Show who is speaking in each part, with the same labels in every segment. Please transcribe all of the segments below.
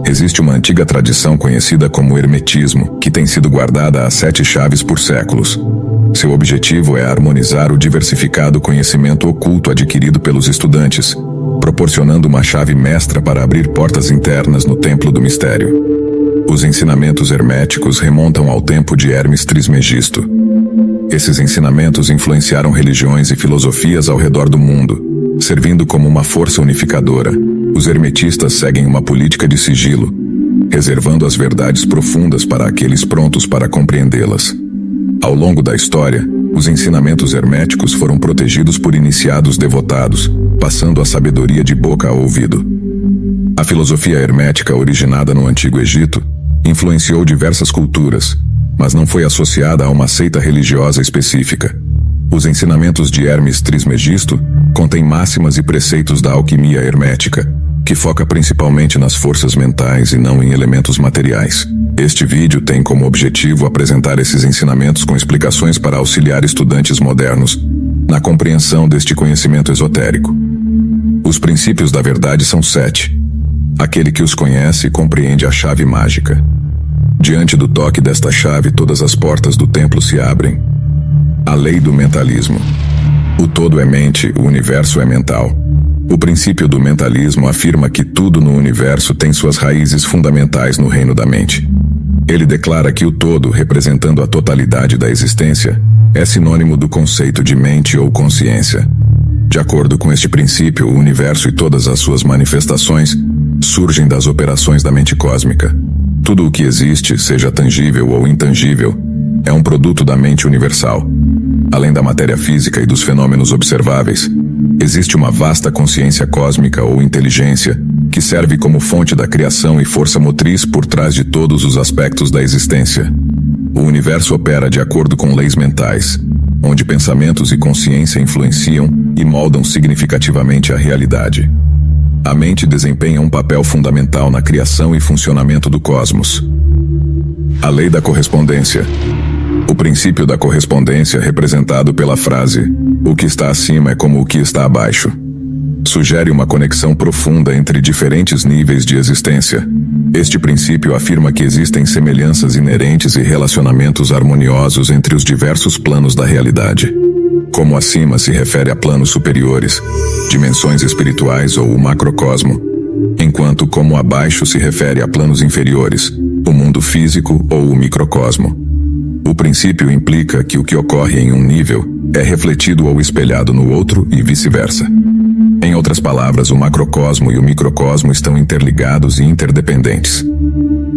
Speaker 1: Existe uma antiga tradição conhecida como hermetismo, que tem sido guardada a 7 chaves por séculos. Seu objetivo é harmonizar o diversificado conhecimento oculto adquirido pelos estudantes, proporcionando uma chave mestra para abrir portas internas no templo do mistério. Os ensinamentos herméticos remontam ao tempo de Hermes Trismegisto. Esses ensinamentos influenciaram religiões e filosofias ao redor do mundo, servindo como uma força unificadora. Os hermetistas seguem uma política de sigilo, reservando as verdades profundas para aqueles prontos para compreendê-las. Ao longo da história, os ensinamentos herméticos foram protegidos por iniciados devotados, passando a sabedoria de boca a ouvido. A filosofia hermética, originada no Antigo Egito, influenciou diversas culturas, mas não foi associada a uma seita religiosa específica. Os ensinamentos de Hermes Trismegisto contêm máximas e preceitos da alquimia hermética, que foca principalmente nas forças mentais e não em elementos materiais. Este vídeo tem como objetivo apresentar esses ensinamentos com explicações para auxiliar estudantes modernos na compreensão deste conhecimento esotérico. Os princípios da verdade são 7. Aquele que os conhece compreende a chave mágica. Diante do toque desta chave, todas as portas do templo se abrem. A lei do mentalismo. O todo é mente, o universo é mental. O princípio do mentalismo afirma que tudo no universo tem suas raízes fundamentais no reino da mente. Ele declara que o todo, representando a totalidade da existência, é sinônimo do conceito de mente ou consciência. De acordo com este princípio, o universo e todas as suas manifestações surgem das operações da mente cósmica. Tudo o que existe, seja tangível ou intangível, é um produto da mente universal. Além da matéria física e dos fenômenos observáveis, existe uma vasta consciência cósmica ou inteligência que serve como fonte da criação e força motriz por trás de todos os aspectos da existência. O universo opera de acordo com leis mentais, onde pensamentos e consciência influenciam e moldam significativamente a realidade. A mente desempenha um papel fundamental na criação e funcionamento do cosmos. A lei da correspondência. O princípio da correspondência, representado pela frase "o que está acima é como o que está abaixo", sugere uma conexão profunda entre diferentes níveis de existência. Este princípio afirma que existem semelhanças inerentes e relacionamentos harmoniosos entre os diversos planos da realidade. Como acima se refere a planos superiores, dimensões espirituais ou o macrocosmo, enquanto como abaixo se refere a planos inferiores, o mundo físico ou o microcosmo. O princípio implica que o que ocorre em um nível é refletido ou espelhado no outro e vice-versa. Em outras palavras, o macrocosmo e o microcosmo estão interligados e interdependentes.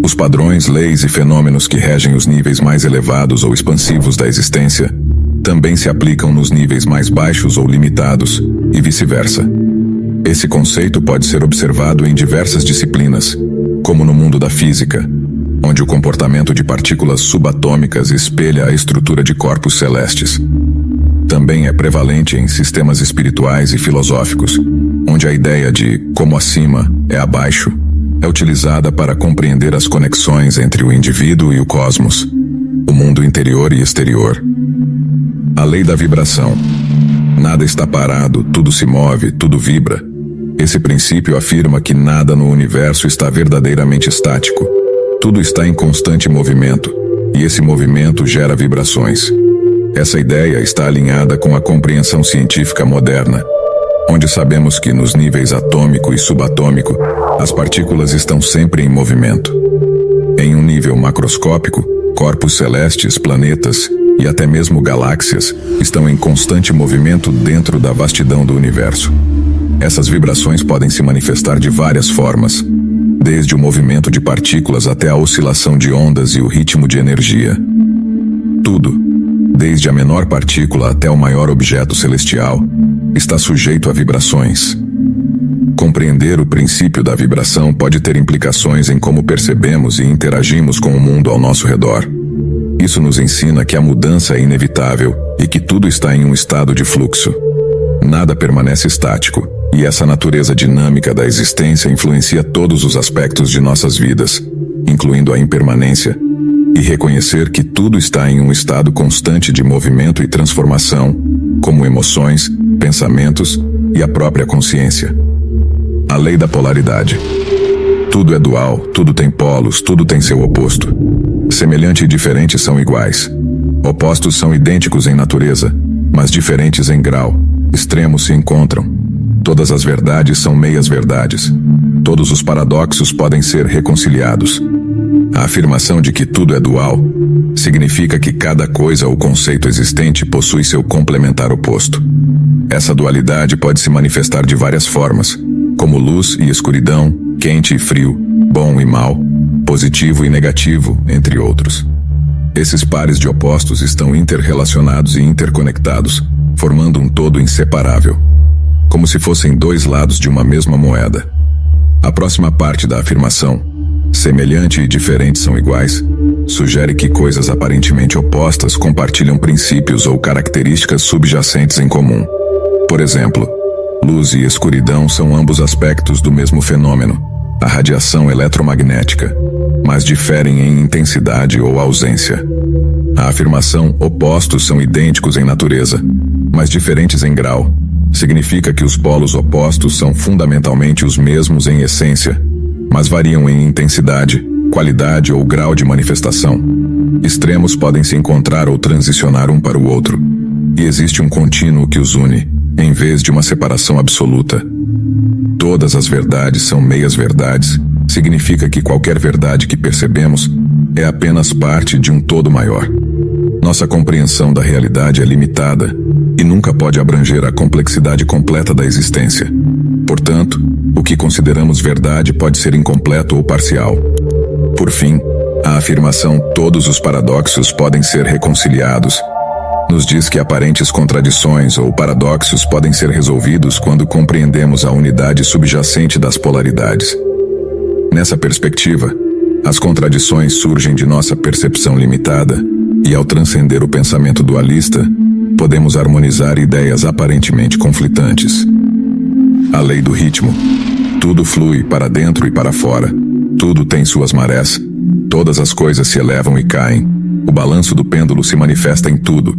Speaker 1: Os padrões, leis e fenômenos que regem os níveis mais elevados ou expansivos da existência também se aplicam nos níveis mais baixos ou limitados, e vice-versa. Esse conceito pode ser observado em diversas disciplinas, como no mundo da física, onde o comportamento de partículas subatômicas espelha a estrutura de corpos celestes. Também é prevalente em sistemas espirituais e filosóficos, onde a ideia de como acima é abaixo é utilizada para compreender as conexões entre o indivíduo e o cosmos, o mundo interior e exterior. A lei da vibração. Nada está parado, tudo se move, tudo vibra. Esse princípio afirma que nada no universo está verdadeiramente estático. Tudo está em constante movimento, e esse movimento gera vibrações. Essa ideia está alinhada com a compreensão científica moderna, onde sabemos que nos níveis atômico e subatômico, as partículas estão sempre em movimento. Em um nível macroscópico, corpos celestes, planetas e até mesmo galáxias estão em constante movimento dentro da vastidão do universo. Essas vibrações podem se manifestar de várias formas, desde o movimento de partículas até a oscilação de ondas e o ritmo de energia. Tudo, desde a menor partícula até o maior objeto celestial, está sujeito a vibrações. Compreender o princípio da vibração pode ter implicações em como percebemos e interagimos com o mundo ao nosso redor. Isso nos ensina que a mudança é inevitável e que tudo está em um estado de fluxo. Nada permanece estático, e essa natureza dinâmica da existência influencia todos os aspectos de nossas vidas, incluindo a impermanência, e reconhecer que tudo está em um estado constante de movimento e transformação, como emoções, pensamentos e a própria consciência. A lei da polaridade. Tudo é dual, tudo tem polos, tudo tem seu oposto. Semelhante e diferente são iguais. Opostos são idênticos em natureza, mas diferentes em grau. Extremos se encontram. Todas as verdades são meias-verdades. Todos os paradoxos podem ser reconciliados. A afirmação de que tudo é dual significa que cada coisa ou conceito existente possui seu complementar oposto. Essa dualidade pode se manifestar de várias formas, como luz e escuridão, quente e frio, bom e mal, positivo e negativo, entre outros. Esses pares de opostos estão interrelacionados e interconectados, formando um todo inseparável, como se fossem dois lados de uma mesma moeda. A próxima parte da afirmação, semelhante e diferente são iguais, sugere que coisas aparentemente opostas compartilham princípios ou características subjacentes em comum. Por exemplo, luz e escuridão são ambos aspectos do mesmo fenômeno, a radiação eletromagnética, mas diferem em intensidade ou ausência. A afirmação opostos são idênticos em natureza, mas diferentes em grau, significa que os polos opostos são fundamentalmente os mesmos em essência, mas variam em intensidade, qualidade ou grau de manifestação. Extremos podem se encontrar ou transicionar um para o outro, e existe um contínuo que os une, em vez de uma separação absoluta. Todas as verdades são meias-verdades, significa que qualquer verdade que percebemos é apenas parte de um todo maior. Nossa compreensão da realidade é limitada e nunca pode abranger a complexidade completa da existência. Portanto, o que consideramos verdade pode ser incompleto ou parcial. Por fim, a afirmação "todos os paradoxos podem ser reconciliados" nos diz que aparentes contradições ou paradoxos podem ser resolvidos quando compreendemos a unidade subjacente das polaridades. Nessa perspectiva, as contradições surgem de nossa percepção limitada, e ao transcender o pensamento dualista, podemos harmonizar ideias aparentemente conflitantes. A lei do ritmo. Tudo flui para dentro e para fora. Tudo tem suas marés. Todas as coisas se elevam e caem. O balanço do pêndulo se manifesta em tudo.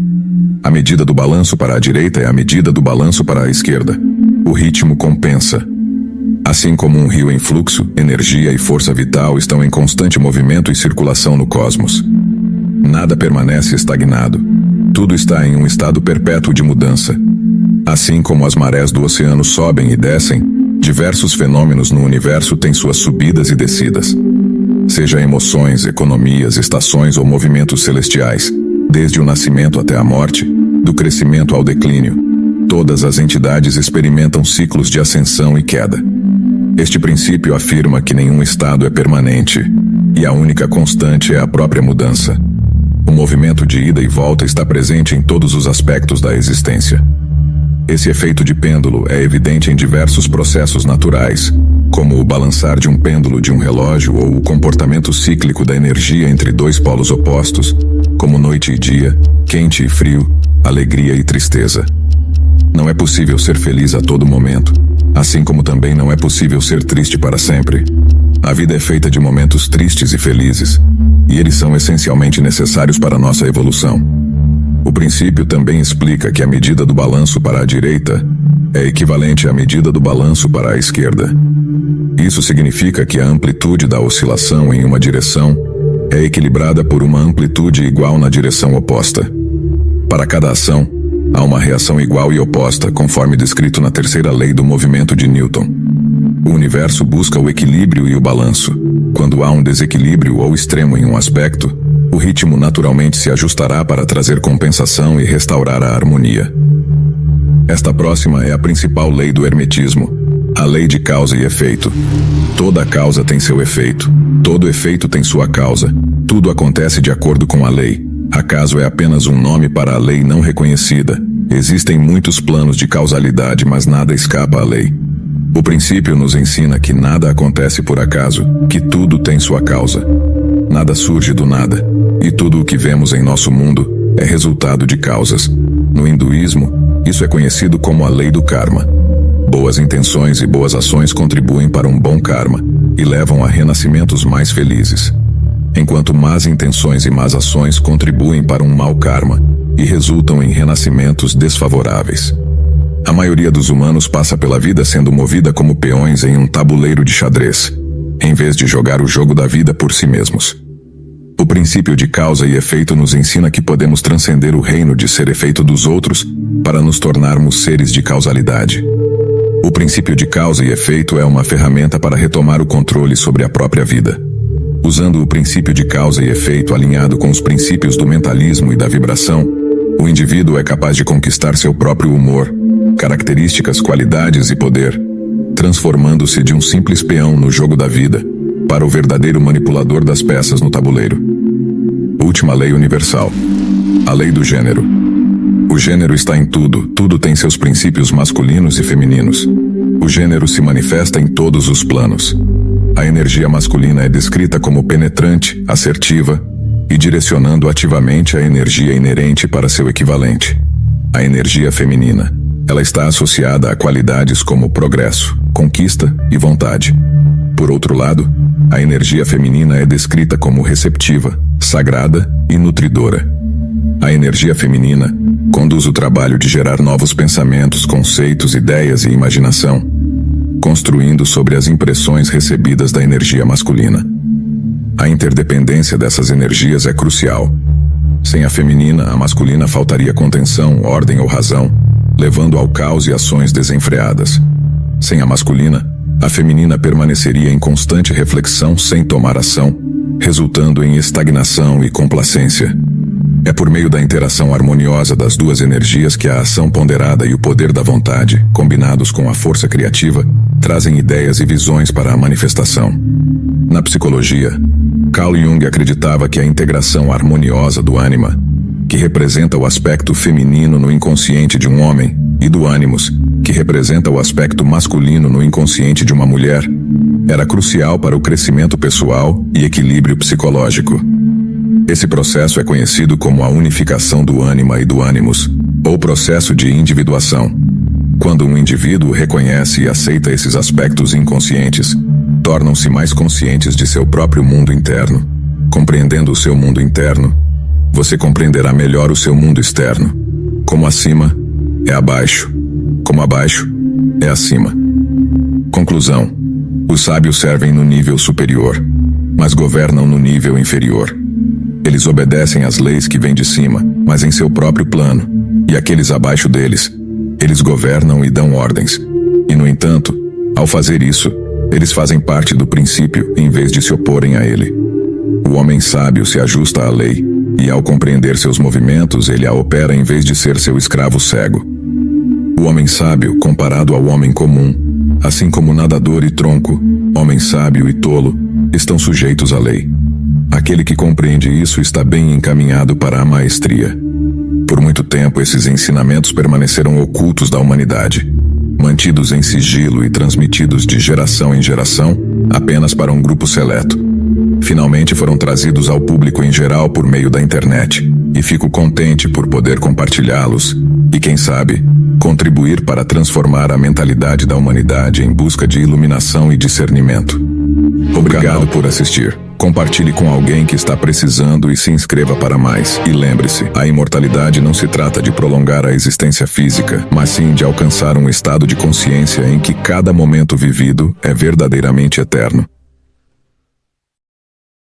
Speaker 1: A medida do balanço para a direita é a medida do balanço para a esquerda. O ritmo compensa. Assim como um rio em fluxo, energia e força vital estão em constante movimento e circulação no cosmos. Nada permanece estagnado. Tudo está em um estado perpétuo de mudança. Assim como as marés do oceano sobem e descem, diversos fenômenos no universo têm suas subidas e descidas. Seja emoções, economias, estações ou movimentos celestiais, desde o nascimento até a morte, do crescimento ao declínio, todas as entidades experimentam ciclos de ascensão e queda. Este princípio afirma que nenhum estado é permanente, e a única constante é a própria mudança. O movimento de ida e volta está presente em todos os aspectos da existência. Esse efeito de pêndulo é evidente em diversos processos naturais, como o balançar de um pêndulo de um relógio ou o comportamento cíclico da energia entre dois polos opostos, como noite e dia, quente e frio, alegria e tristeza. Não é possível ser feliz a todo momento, assim como também não é possível ser triste para sempre. A vida é feita de momentos tristes e felizes, e eles são essencialmente necessários para nossa evolução. O princípio também explica que a medida do balanço para a direita é equivalente à medida do balanço para a esquerda. Isso significa que a amplitude da oscilação em uma direção é equilibrada por uma amplitude igual na direção oposta. Para cada ação, há uma reação igual e oposta, conforme descrito na terceira lei do movimento de Newton. O universo busca o equilíbrio e o balanço. Quando há um desequilíbrio ou extremo em um aspecto, o ritmo naturalmente se ajustará para trazer compensação e restaurar a harmonia. Esta próxima é a principal lei do hermetismo, a lei de causa e efeito. Toda causa tem seu efeito. Todo efeito tem sua causa. Tudo acontece de acordo com a lei. Acaso é apenas um nome para a lei não reconhecida. Existem muitos planos de causalidade, mas nada escapa à lei. O princípio nos ensina que nada acontece por acaso, que tudo tem sua causa. Nada surge do nada, e tudo o que vemos em nosso mundo é resultado de causas. No hinduísmo, isso é conhecido como a lei do karma. Boas intenções e boas ações contribuem para um bom karma e levam a renascimentos mais felizes, enquanto más intenções e más ações contribuem para um mau karma e resultam em renascimentos desfavoráveis. A maioria dos humanos passa pela vida sendo movida como peões em um tabuleiro de xadrez. em vez de jogar o jogo da vida por si mesmos. O princípio de causa e efeito nos ensina que podemos transcender o reino de ser efeito dos outros para nos tornarmos seres de causalidade. O princípio de causa e efeito é uma ferramenta para retomar o controle sobre a própria vida. Usando o princípio de causa e efeito alinhado com os princípios do mentalismo e da vibração, o indivíduo é capaz de conquistar seu próprio humor, características, qualidades e poder, transformando-se de um simples peão no jogo da vida para o verdadeiro manipulador das peças no tabuleiro. Última lei universal. A lei do gênero. O gênero está em tudo, tudo tem seus princípios masculinos e femininos. O gênero se manifesta em todos os planos. A energia masculina é descrita como penetrante, assertiva e direcionando ativamente a energia inerente para seu equivalente. A energia feminina. Ela está associada a qualidades como progresso, conquista e vontade. Por outro lado, a energia feminina é descrita como receptiva, sagrada e nutridora. A energia feminina conduz o trabalho de gerar novos pensamentos, conceitos, ideias e imaginação, construindo sobre as impressões recebidas da energia masculina. A interdependência dessas energias é crucial. Sem a feminina, a masculina faltaria contenção, ordem ou razão, levando ao caos e ações desenfreadas. Sem a masculina, a feminina permaneceria em constante reflexão sem tomar ação, resultando em estagnação e complacência. É por meio da interação harmoniosa das duas energias que a ação ponderada e o poder da vontade, combinados com a força criativa, trazem ideias e visões para a manifestação. Na psicologia, Carl Jung acreditava que a integração harmoniosa do ânima, que representa o aspecto feminino no inconsciente de um homem, e do ânimos, que representa o aspecto masculino no inconsciente de uma mulher, era crucial para o crescimento pessoal e equilíbrio psicológico. Esse processo é conhecido como a unificação do ânima e do ânimos, ou processo de individuação. Quando um indivíduo reconhece e aceita esses aspectos inconscientes, tornam-se mais conscientes de seu próprio mundo interno. Compreendendo o seu mundo interno, você compreenderá melhor o seu mundo externo. Como acima, é abaixo. Como abaixo, é acima. Conclusão. Os sábios servem no nível superior, mas governam no nível inferior. Eles obedecem às leis que vêm de cima, mas em seu próprio plano, e aqueles abaixo deles, eles governam e dão ordens. E, no entanto, ao fazer isso, eles fazem parte do princípio em vez de se oporem a ele. O homem sábio se ajusta à lei, e ao compreender seus movimentos, ele a opera em vez de ser seu escravo cego. O homem sábio, comparado ao homem comum, assim como nadador e tronco, homem sábio e tolo, estão sujeitos à lei. Aquele que compreende isso está bem encaminhado para a maestria. Por muito tempo, esses ensinamentos permaneceram ocultos da humanidade, mantidos em sigilo e transmitidos de geração em geração, apenas para um grupo seleto. Finalmente foram trazidos ao público em geral por meio da internet, e fico contente por poder compartilhá-los, e quem sabe, contribuir para transformar a mentalidade da humanidade em busca de iluminação e discernimento. Obrigado por assistir. Compartilhe com alguém que está precisando e se inscreva para mais. E lembre-se, a imortalidade não se trata de prolongar a existência física, mas sim de alcançar um estado de consciência em que cada momento vivido é verdadeiramente eterno.